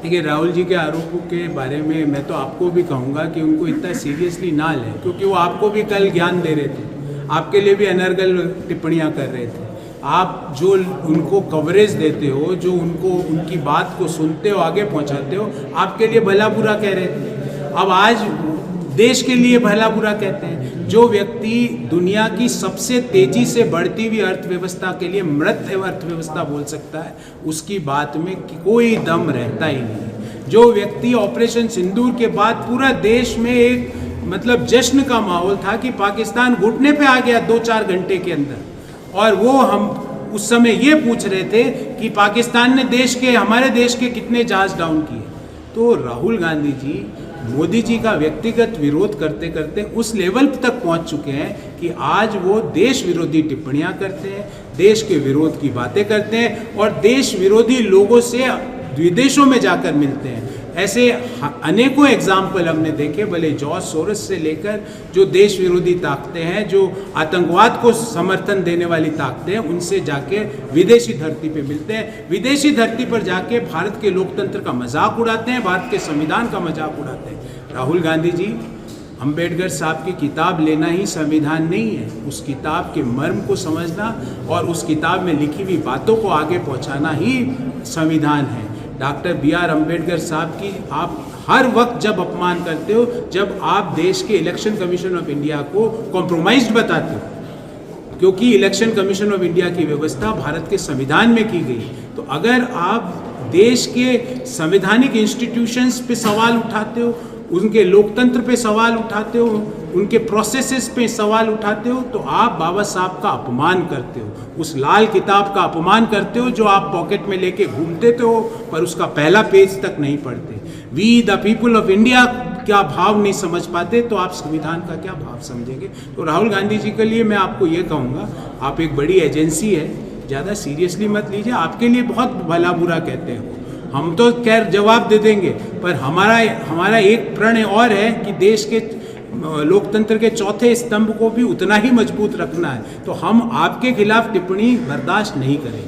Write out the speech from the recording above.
देखिए, राहुल जी के आरोपों के बारे में मैं तो आपको भी कहूँगा कि उनको इतना सीरियसली ना लें, क्योंकि वो आपको भी कल ज्ञान दे रहे थे, आपके लिए भी अनर्गल टिप्पणियाँ कर रहे थे। आप जो उनको कवरेज देते हो, जो उनको उनकी बात को सुनते हो, आगे पहुँचाते हो, आपके लिए भला बुरा कह रहे थे। अब आज देश के लिए भला बुरा कहते हैं। जो व्यक्ति दुनिया की सबसे तेजी से बढ़ती हुई अर्थव्यवस्था के लिए मृत अर्थव्यवस्था बोल सकता है, उसकी बात में कोई दम रहता ही नहीं। जो व्यक्ति ऑपरेशन सिंदूर के बाद पूरा देश में एक मतलब जश्न का माहौल था कि पाकिस्तान घुटने पे आ गया 2-4 घंटे के अंदर, और वो हम उस समय ये पूछ रहे थे कि पाकिस्तान ने हमारे देश के कितने जहाज डाउन किए। तो राहुल गांधी जी मोदी जी का व्यक्तिगत विरोध करते करते उस लेवल तक पहुंच चुके हैं कि आज वो देश विरोधी टिप्पणियां करते हैं, देश के विरोध की बातें करते हैं और देश विरोधी लोगों से विदेशों में जाकर मिलते हैं। ऐसे अनेकों एग्जाम्पल हमने देखे, भले जॉर्ज सोरोस से लेकर जो देश विरोधी ताकतें हैं, जो आतंकवाद को समर्थन देने वाली ताकतें हैं, उनसे जाके विदेशी धरती पे मिलते हैं। विदेशी धरती पर जाके भारत के लोकतंत्र का मजाक उड़ाते हैं, भारत के संविधान का मजाक उड़ाते हैं। राहुल गांधी जी, अंबेडकर साहब की किताब लेना ही संविधान नहीं है, उस किताब के मर्म को समझना और उस किताब में लिखी हुई बातों को आगे पहुंचाना ही संविधान है। Doctor B.R. अम्बेडकर साहब की आप हर वक्त जब अपमान करते हो, जब आप देश के इलेक्शन कमीशन ऑफ इंडिया को कॉम्प्रोमाइज्ड बताते हो, क्योंकि इलेक्शन कमीशन ऑफ इंडिया की व्यवस्था भारत के संविधान में की गई। तो अगर आप देश के संवैधानिक इंस्टीट्यूशंस पे सवाल उठाते हो, उनके लोकतंत्र पे सवाल उठाते हो, उनके प्रोसेसेस पे सवाल उठाते हो, तो आप बाबा साहब का अपमान करते हो, उस लाल किताब का अपमान करते हो जो आप पॉकेट में लेके घूमते हो पर उसका पहला पेज तक नहीं पढ़ते। We the people of India क्या भाव नहीं समझ पाते, तो आप संविधान का क्या भाव समझेंगे। तो राहुल गांधी जी के लिए मैं आपको ये कहूँगा, आप एक बड़ी एजेंसी है, ज़्यादा सीरियसली मत लीजिए। आपके लिए बहुत भला बुरा कहते हो, हम तो खैर जवाब दे देंगे, पर हमारा एक प्रण और है कि देश के लोकतंत्र के चौथे स्तंभ को भी उतना ही मजबूत रखना है। तो हम आपके खिलाफ टिप्पणी बर्दाश्त नहीं करेंगे।